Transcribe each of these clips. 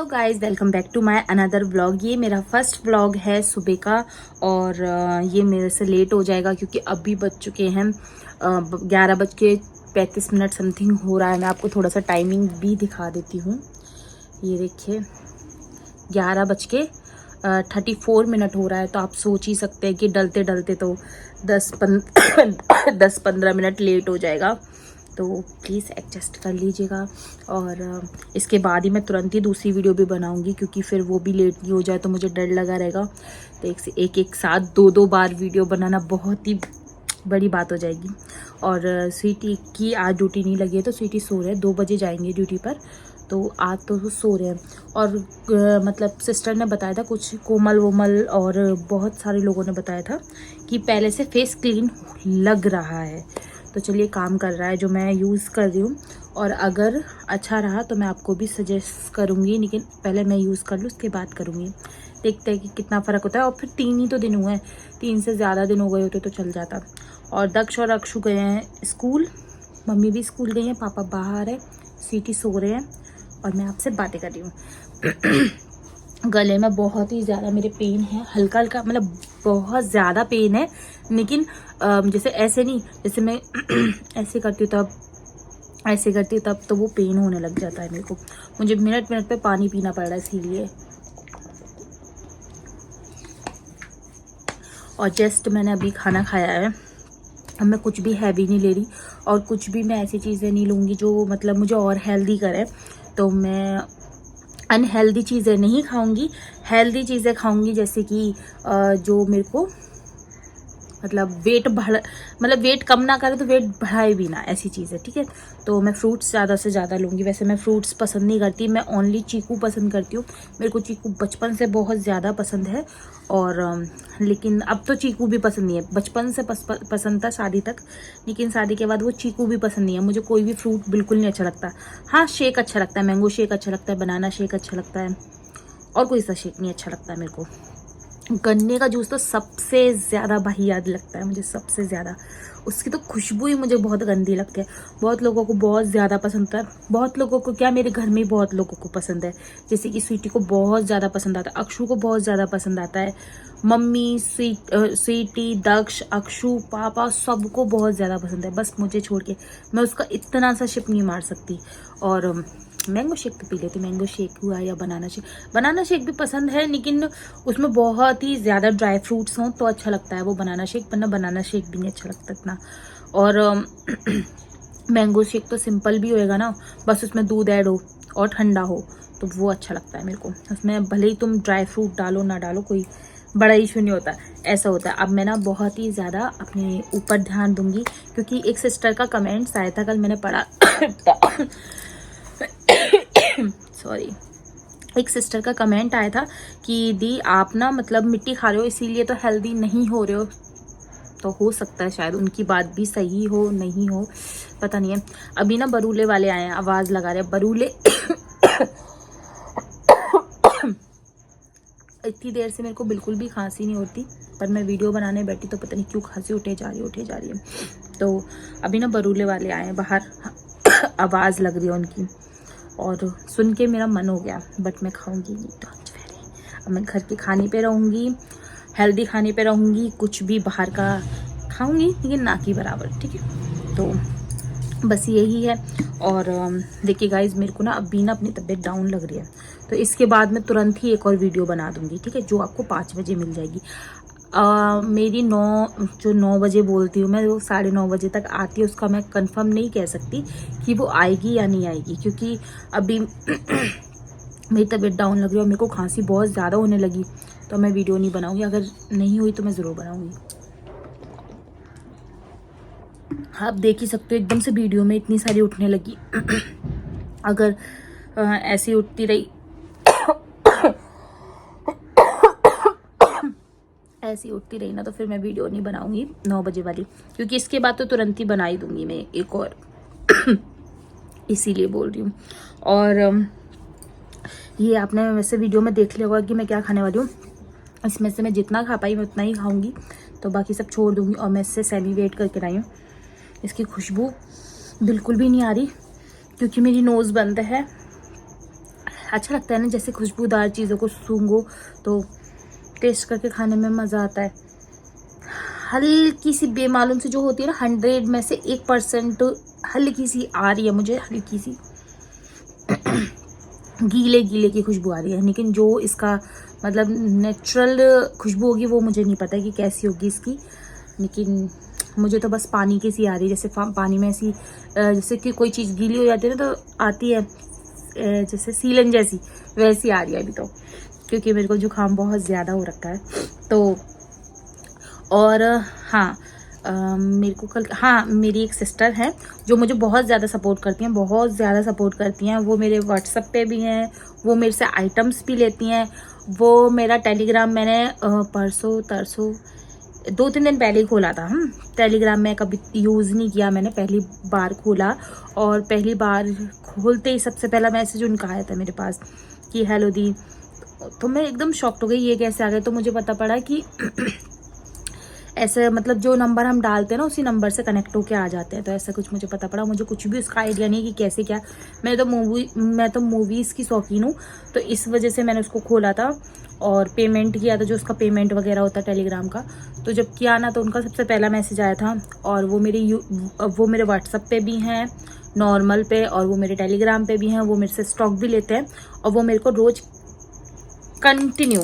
Hello guys, welcome back to my another vlog. ये मेरा first vlog है सुबह का और ये मेरे से लेट हो जाएगा क्योंकि अभी बज चुके हैं 11:35 समथिंग हो रहा है। मैं आपको थोड़ा सा टाइमिंग भी दिखा देती हूँ। ये देखिए 11:34 हो रहा है। तो आप सोच ही सकते हैं कि डलते डलते तो 10-15 मिनट लेट हो जाएगा। तो प्लीज़ एडजस्ट कर लीजिएगा। और इसके बाद ही मैं तुरंत ही दूसरी वीडियो भी बनाऊंगी क्योंकि फिर वो भी लेट नहीं हो जाए तो मुझे डर लगा रहेगा। तो एक साथ दो बार वीडियो बनाना बहुत ही बड़ी बात हो जाएगी। और स्वीटी की आज ड्यूटी नहीं लगी है तो स्वीटी सो रहे हैं, 2 बजे जाएंगे ड्यूटी पर। तो आज तो वो सो रहे हैं। और मतलब सिस्टर ने बताया था, कुछ कोमल वोमल और बहुत सारे लोगों ने बताया था कि पहले से फेस क्लीन लग रहा है। तो चलिए काम कर रहा है जो मैं यूज़ कर रही हूँ। और अगर अच्छा रहा तो मैं आपको भी सजेस्ट करूँगी, लेकिन पहले मैं यूज़ कर लूँ उसके बाद करूँगी। देखते हैं कि कितना फ़र्क होता है। और फिर 3 ही तो दिन हुए हैं, 3 से ज़्यादा दिन हो गए होते तो चल जाता। और दक्ष और अक्षु गए हैं स्कूल, मम्मी भी स्कूल गई हैं, पापा बाहर है, सीटी सो रहे हैं और मैं आपसे बातें कर रही हूँ। गले में बहुत ही ज़्यादा मेरे पेन है, हल्का हल्का मतलब बहुत ज़्यादा पेन है। लेकिन जैसे ऐसे नहीं, जैसे मैं ऐसे करती हूँ तब तो वो पेन होने लग जाता है मेरे को। मुझे मिनट मिनट पे पानी पीना पड़ रहा है इसीलिए। और जस्ट मैंने अभी खाना खाया है। अब मैं कुछ भी हैवी नहीं ले रही और कुछ भी मैं ऐसी चीज़ें नहीं लूँगी जो मतलब मुझे और हेल्दी करे। तो मैं अनहेल्दी चीज़ें नहीं खाऊंगी, हेल्दी चीज़ें खाऊंगी। जैसे कि जो मेरे को मतलब वेट कम ना करे तो वेट बढ़ाए भी ना, ऐसी चीज़ें, ठीक है। तो मैं फ्रूट्स ज़्यादा से ज़्यादा लूँगी। वैसे मैं फ्रूट्स पसंद नहीं करती, मैं ओनली चीकू पसंद करती हूँ। मेरे को चीकू बचपन से बहुत ज़्यादा पसंद है। और लेकिन अब तो चीकू भी पसंद नहीं है। बचपन से पसंद था शादी तक, लेकिन शादी के बाद वो चीकू भी पसंद नहीं है। मुझे कोई भी फ्रूट बिल्कुल नहीं अच्छा लगता। हाँ, शेक अच्छा लगता है, मैंगो शेक अच्छा लगता है, बनाना शेक अच्छा लगता है, और कोई सा शेक नहीं अच्छा लगता है मेरे को। गन्ने का जूस तो सबसे ज़्यादा वाहियात लगता है मुझे, सबसे ज़्यादा। उसकी तो खुशबू ही मुझे बहुत गंदी लगती है। बहुत लोगों को बहुत ज़्यादा पसंद है, बहुत लोगों को क्या, मेरे घर में बहुत लोगों को पसंद है। जैसे कि स्वीटी को बहुत ज़्यादा पसंद आता है, अक्षु को बहुत ज़्यादा पसंद आता है, मम्मी, स्वीटी, दक्ष, अक्षु, पापा, सबको बहुत ज़्यादा पसंद है। बस मुझे छोड़ के मैं उसका इतना सा शिप नहीं मार सकती। और मैंगो शेक तो पी लेती, मैंगो शेक हुआ या बनाना शेक भी पसंद है, लेकिन उसमें बहुत ही ज़्यादा ड्राई फ्रूट्स हों तो अच्छा लगता है वो बनाना शेक, वरना बनाना शेक भी नहीं अच्छा लगता इतना। और मैंगो शेक तो सिंपल भी होएगा ना, बस उसमें दूध ऐड हो और ठंडा हो तो वो अच्छा लगता है मेरे को। उसमें भले ही तुम ड्राई फ्रूट डालो ना डालो, कोई बड़ा इशू नहीं होता, ऐसा होता है। अब मैं ना बहुत ही ज़्यादा अपने ऊपर ध्यान दूंगी क्योंकि एक सिस्टर का कमेंट्स आया था, कल मैंने पढ़ा सॉरी, एक सिस्टर का कमेंट आया था कि दी आप ना मतलब मिट्टी खा रहे हो इसीलिए तो हेल्दी नहीं हो रहे हो। तो हो सकता है शायद उनकी बात भी सही हो, नहीं हो, पता नहीं है। अभी ना बरूले वाले आए हैं, आवाज़ लगा रहे हैं बरूले। इतनी देर से मेरे को बिल्कुल भी खांसी नहीं होती, पर मैं वीडियो बनाने बैठी तो पता नहीं क्यों खांसी उठे जा रही है। तो अभी ना बरूले वाले आए हैं बाहर, आवाज़ लग रही है उनकी, और सुन के मेरा मन हो गया, बट मैं खाऊंगी नहीं। डोंट वरी, अब मैं घर के खाने पे रहूँगी, हेल्दी खाने पे रहूँगी, कुछ भी बाहर का खाऊंगी लेकिन ना की बराबर, ठीक है। तो बस यही है। और देखिए गाइज, मेरे को ना अभी ना अपनी तबीयत डाउन लग रही है, तो इसके बाद मैं तुरंत ही एक और वीडियो बना दूंगी, ठीक है, जो आपको 5 बजे मिल जाएगी। मेरी 9 बजे बोलती हूँ मैं, वो 9:30 बजे तक आती है, उसका मैं कंफर्म नहीं कह सकती कि वो आएगी या नहीं आएगी, क्योंकि अभी मेरी तबीयत डाउन लग रही है और मेरे को खांसी बहुत ज़्यादा होने लगी, तो मैं वीडियो नहीं बनाऊँगी। अगर नहीं हुई तो मैं ज़रूर बनाऊँगी। आप देख ही सकते हो एकदम से वीडियो में इतनी सारी उठने लगी। अगर ऐसी उठती रही ना तो फिर मैं वीडियो नहीं बनाऊंगी 9 बजे वाली, क्योंकि इसके बाद तो तुरंत ही बना ही दूंगी मैं एक और। इसीलिए बोल रही हूँ। और ये आपने वैसे वीडियो में देख लिया होगा कि मैं क्या खाने वाली हूँ। इसमें से मैं जितना खा पाई मैं उतना ही खाऊंगी, तो बाकी सब छोड़ दूंगी। और मैं इससे सेमी वेट करके लाई हूँ। इसकी खुशबू बिल्कुल भी नहीं आ रही क्योंकि मेरी नोज़ बंद है। अच्छा लगता है ना, जैसे खुशबूदार चीज़ों को सूंघो तो टेस्ट करके खाने में मज़ा आता है। हल्की सी बेमालूम से जो होती है ना, 100 में से 1% हल्की सी आ रही है मुझे, हल्की सी गीले गीले की खुशबू आ रही है, लेकिन जो इसका मतलब नेचुरल खुशबू होगी वो मुझे नहीं पता कि कैसी होगी इसकी, लेकिन मुझे तो बस पानी की सी आ रही है। जैसे पानी में ऐसी जैसे कि कोई चीज़ गीली हो जाती है ना तो आती है जैसे सीलन जैसी, वैसी आ रही है अभी तो, क्योंकि मेरे को जुकाम बहुत ज़्यादा हो रखा है। तो और हाँ, मेरे को कल, हाँ, मेरी एक सिस्टर है जो मुझे बहुत ज़्यादा सपोर्ट करती हैं, बहुत ज़्यादा सपोर्ट करती हैं। वो मेरे व्हाट्सएप पे भी हैं, वो मेरे से आइटम्स भी लेती हैं। वो मेरा टेलीग्राम मैंने परसों तरसों 2-3 दिन पहले ही खोला था। टेलीग्राम में कभी यूज़ नहीं किया मैंने, पहली बार खोला, और पहली बार खोलते ही सबसे पहला मैसेज उनका आया था मेरे पास कि हेलो दी। तो मैं एकदम शॉक्ड हो गई, ये कैसे आ गए। तो मुझे पता पड़ा कि ऐसे मतलब जो नंबर हम डालते हैं ना उसी नंबर से कनेक्ट होके आ जाते हैं। तो ऐसा कुछ मुझे पता पड़ा, मुझे कुछ भी उसका आइडिया नहीं कि कैसे क्या। मैं तो मूवीज़ की शौकीन हूँ, तो इस वजह से मैंने उसको खोला था और पेमेंट किया था, जो उसका पेमेंट वगैरह होता है टेलीग्राम का। तो जब किया ना तो उनका सबसे पहला मैसेज आया था, और वो मेरे व्हाट्सएप पे भी हैं नॉर्मल पे, और वो मेरे टेलीग्राम पे भी हैं। वो मेरे से स्टॉक भी लेते हैं, और वो मेरे को रोज़ कंटिन्यू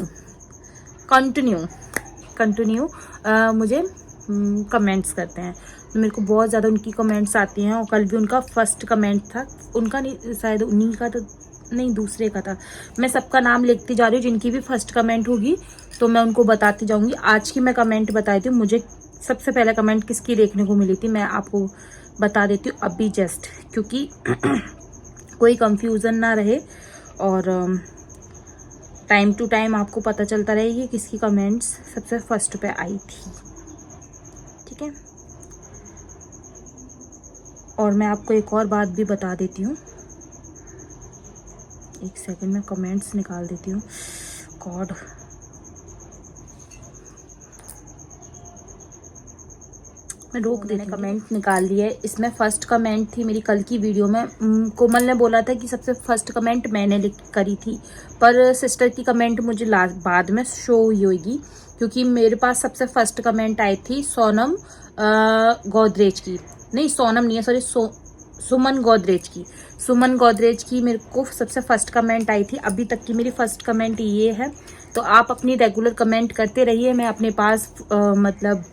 मुझे कमेंट्स करते हैं। तो मेरे को बहुत ज़्यादा उनकी कमेंट्स आती हैं, और कल भी उनका फर्स्ट कमेंट था, उनका नहीं शायद उन्हीं का, तो नहीं दूसरे का था। मैं सबका नाम लिखती जा रही हूँ, जिनकी भी फर्स्ट कमेंट होगी तो मैं उनको बताती जाऊँगी। आज की मैं कमेंट बताई थी, मुझे सबसे पहले कमेंट किसकी देखने को मिली थी मैं आपको बता देती हूँ अभी जस्ट, क्योंकि कोई कंफ्यूजन ना रहे और टाइम टू टाइम आपको पता चलता रहे कि किसकी कमेंट्स सबसे फर्स्ट पे आई थी। ठीक है, और मैं आपको एक और बात भी बता देती हूँ, एक सेकंड में कमेंट्स निकाल देती हूँ। गॉड, मैं रोक देने कमेंट निकाल लिए। इसमें फर्स्ट कमेंट थी मेरी कल की वीडियो में। कोमल ने बोला था कि सबसे फर्स्ट कमेंट मैंने करी थी, पर सिस्टर की कमेंट मुझे बाद में शो हुई होगी, क्योंकि मेरे पास सबसे फर्स्ट कमेंट आई थी सोनम गोदरेज की, नहीं सोनम नहीं है, सॉरी सुमन गोदरेज की मेरे को सबसे फर्स्ट कमेंट आई थी। अभी तक की मेरी फर्स्ट कमेंट ये है। तो आप अपनी रेगुलर कमेंट करते रहिए, मैं अपने पास मतलब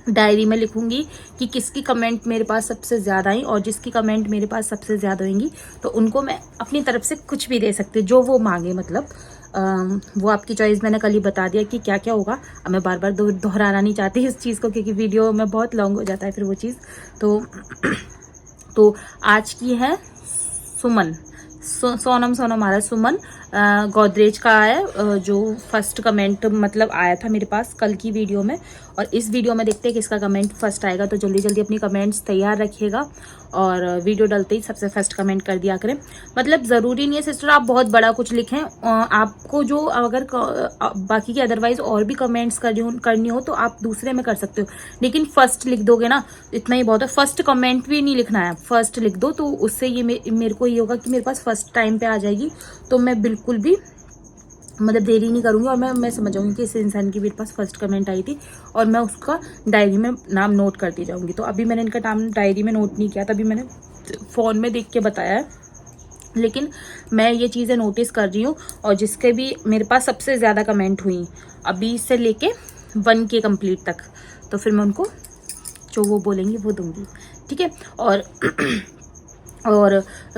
डायरी में लिखूंगी कि किसकी कमेंट मेरे पास सबसे ज़्यादा आई, और जिसकी कमेंट मेरे पास सबसे ज़्यादा होंगी तो उनको मैं अपनी तरफ से कुछ भी दे सकती हूँ, जो वो मांगे। मतलब वो आपकी चॉइस, मैंने कल ही बता दिया कि क्या क्या होगा। अब मैं बार बार दोहराना नहीं चाहती इस चीज़ को, क्योंकि वीडियो में बहुत लॉन्ग हो जाता है फिर वो चीज़। तो आज की है सुमन, सोनम आ रहा है, सुमन गोदरेज का है जो फर्स्ट कमेंट मतलब आया था मेरे पास कल की वीडियो में। और इस वीडियो में देखते हैं किसका कमेंट फर्स्ट आएगा। तो जल्दी जल्दी अपनी कमेंट्स तैयार रखिएगा, और वीडियो डलते ही सबसे फर्स्ट कमेंट कर दिया करें। मतलब ज़रूरी नहीं है सिस्टर आप बहुत बड़ा कुछ लिखें, आपको जो अगर बाकी की अदरवाइज और भी कमेंट्स करनी हो तो आप दूसरे में कर सकते हो, लेकिन फर्स्ट लिख दोगे ना, इतना ही बहुत है। फर्स्ट कमेंट भी नहीं लिखना है, फर्स्ट लिख दो, तो उससे ये मेरे को ये होगा कि मेरे पास फर्स्ट टाइम पे आ जाएगी, तो मैं बिल्कुल भी मतलब देरी नहीं करूँगी, और मैं समझ जाऊँगी कि इस इंसान की मेरे पास फर्स्ट कमेंट आई थी, और मैं उसका डायरी में नाम नोट करती जाऊँगी। तो अभी मैंने इनका नाम डायरी में नोट नहीं किया, तभी मैंने फ़ोन में देख के बताया है, लेकिन मैं ये चीज़ें नोटिस कर रही हूँ। और जिसके भी मेरे पास सबसे ज़्यादा कमेंट हुई अभी से लेके 1K कंप्लीट तक, तो फिर मैं उनको जो वो बोलेंगी वो दूंगी। ठीक है, और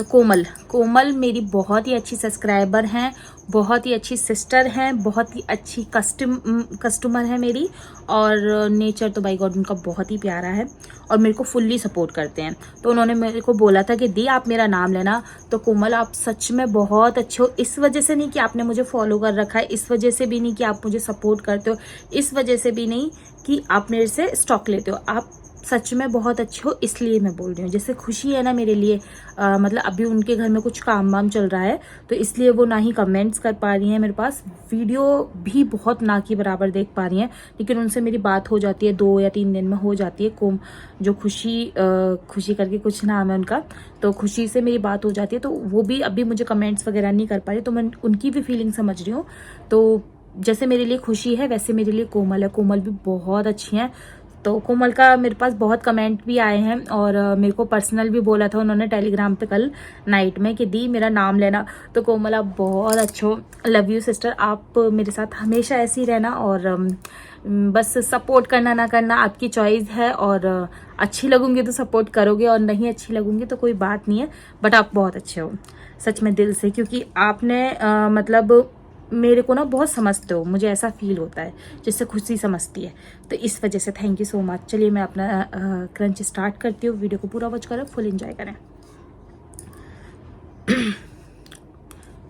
कोमल मेरी बहुत ही अच्छी सब्सक्राइबर हैं, बहुत ही अच्छी सिस्टर हैं, बहुत ही अच्छी कस्टमर है मेरी, और नेचर तो बाय गॉड उनका बहुत ही प्यारा है, और मेरे को फुल्ली सपोर्ट करते हैं। तो उन्होंने मेरे को बोला था कि दी आप मेरा नाम लेना। तो कोमल आप सच में बहुत अच्छे हो, इस वजह से नहीं कि आपने मुझे फॉलो कर रखा है, इस वजह से भी नहीं कि आप मुझे सपोर्ट करते हो, इस वजह से भी नहीं कि आप मेरे से स्टॉक लेते हो, आप सच में बहुत अच्छे हो, इसलिए मैं बोल रही हूँ। जैसे खुशी है ना मेरे लिए, मतलब अभी उनके घर में कुछ काम वाम चल रहा है, तो इसलिए वो ना ही कमेंट्स कर पा रही हैं मेरे पास, वीडियो भी बहुत ना की बराबर देख पा रही हैं, लेकिन उनसे मेरी बात हो जाती है, 2 या 3 दिन में हो जाती है। जो खुशी करके कुछ नाम है उनका, तो खुशी से मेरी बात हो जाती है, तो वो भी अभी मुझे कमेंट्स वगैरह नहीं कर पा रही, तो मैं उनकी भी फीलिंग समझ रही हूँ। तो जैसे मेरे लिए खुशी है, वैसे मेरे लिए कोमल है। कोमल भी बहुत अच्छी हैं। तो कोमल का मेरे पास बहुत कमेंट भी आए हैं, और मेरे को पर्सनल भी बोला था उन्होंने टेलीग्राम पे कल नाइट में कि दी मेरा नाम लेना। तो कोमल आप बहुत अच्छे हो, लव यू सिस्टर, आप मेरे साथ हमेशा ऐसे ही रहना, और बस सपोर्ट करना ना करना आपकी चॉइस है, और अच्छी लगूंगी तो सपोर्ट करोगे, और नहीं अच्छी लगूंगी तो कोई बात नहीं है, बट आप बहुत अच्छे हो सच में दिल से, क्योंकि आपने मतलब मेरे को ना बहुत समझते हो, मुझे ऐसा फील होता है जिससे खुशी समझती है, तो इस वजह से थैंक यू सो मच। चलिए मैं अपना क्रंच स्टार्ट करती हूँ, वीडियो को पूरा वॉच करें, फुल एंजॉय करें।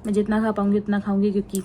मैं जितना खा पाऊंगी उतना खाऊंगी, क्योंकि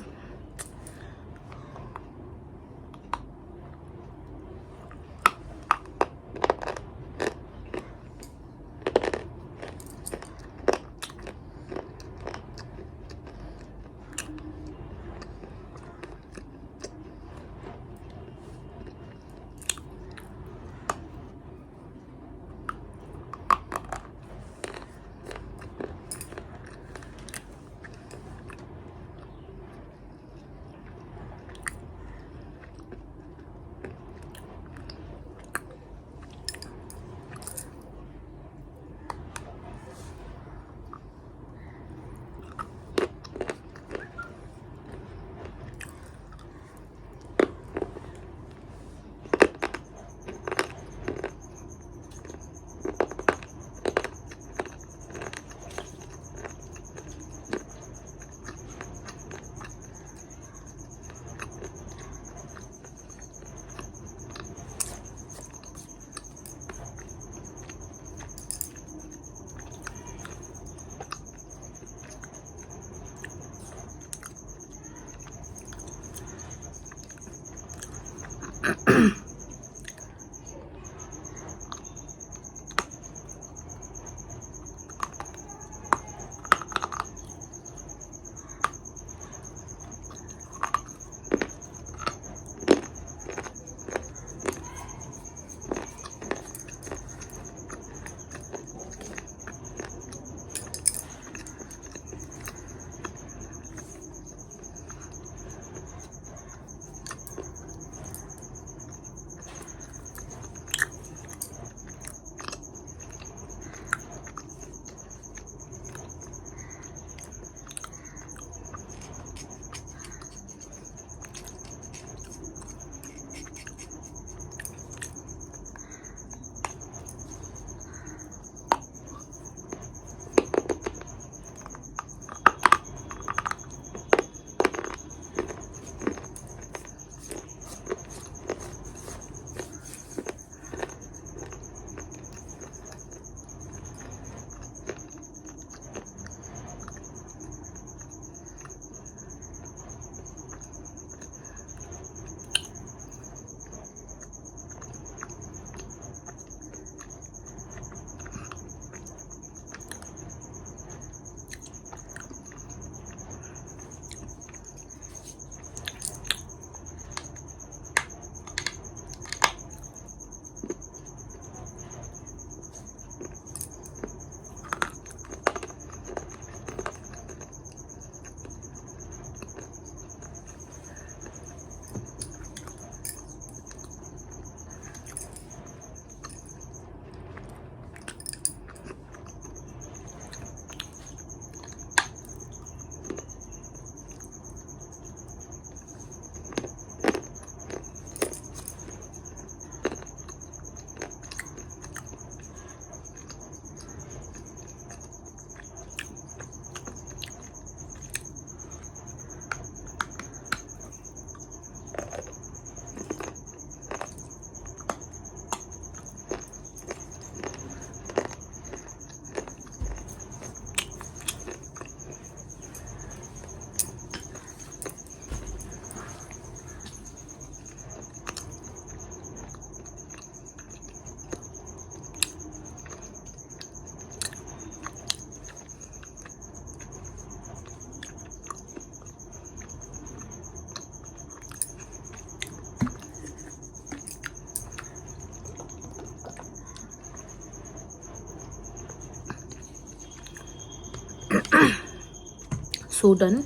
सो डन।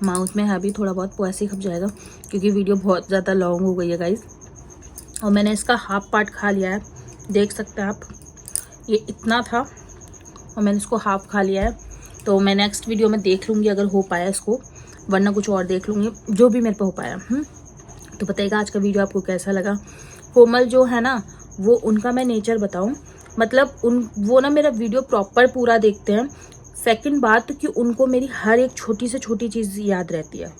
माउथ में है भी थोड़ा बहुत पैसे खप जाएगा क्योंकि वीडियो बहुत ज़्यादा लॉन्ग हो गई है गाइज। और मैंने इसका हाफ पार्ट खा लिया है, देख सकते हैं आप, ये इतना था और मैंने इसको हाफ खा लिया है। तो मैं नेक्स्ट वीडियो में देख लूँगी अगर हो पाया इसको, वरना कुछ और देख लूँगी, जो भी मेरे पे हो पाया। तो बताइएगा आज का वीडियो आपको कैसा लगा। कोमल जो है ना, वो उनका मैं नेचर बताऊँ, मतलब वो ना मेरा वीडियो प्रॉपर पूरा देखते हैं। सेकंड बात कि उनको मेरी हर एक छोटी से छोटी चीज़ याद रहती है,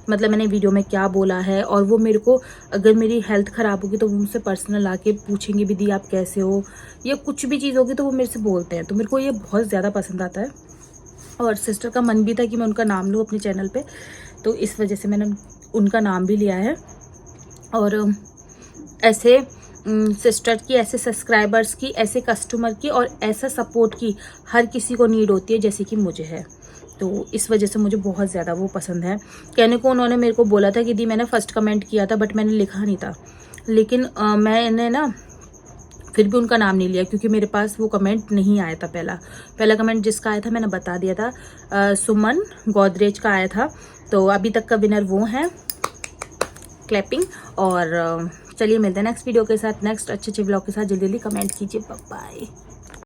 मतलब मैंने वीडियो में क्या बोला है। और वो मेरे को अगर मेरी हेल्थ ख़राब होगी तो वो मुझसे पर्सनल आके पूछेंगे भी, दी आप कैसे हो, या कुछ भी चीज़ होगी तो वो मेरे से बोलते हैं। तो मेरे को ये बहुत ज़्यादा पसंद आता है। और सिस्टर का मन भी था कि मैं उनका नाम लूँ अपने चैनल पे, तो इस वजह से मैंने उनका नाम भी लिया है। और ऐसे सिस्टर की, ऐसे सब्सक्राइबर्स की, ऐसे कस्टमर की और ऐसा सपोर्ट की हर किसी को नीड होती है जैसे कि मुझे है। तो इस वजह से मुझे बहुत ज़्यादा वो पसंद है। कहने को उन्होंने मेरे को बोला था कि दी मैंने फ़र्स्ट कमेंट किया था बट मैंने लिखा नहीं था, लेकिन मैंने ना फिर भी उनका नाम नहीं लिया क्योंकि मेरे पास वो कमेंट नहीं आया था। पहला कमेंट जिसका आया था मैंने बता दिया था, सुमन गोदरेज का आया था। तो अभी तक का विनर वो हैं, क्लैपिंग। और चलिए मिलते हैं नेक्स्ट वीडियो के साथ, नेक्स्ट अच्छे व्लॉग के साथ। जल्दी जल्दी कमेंट कीजिए। Bye bye.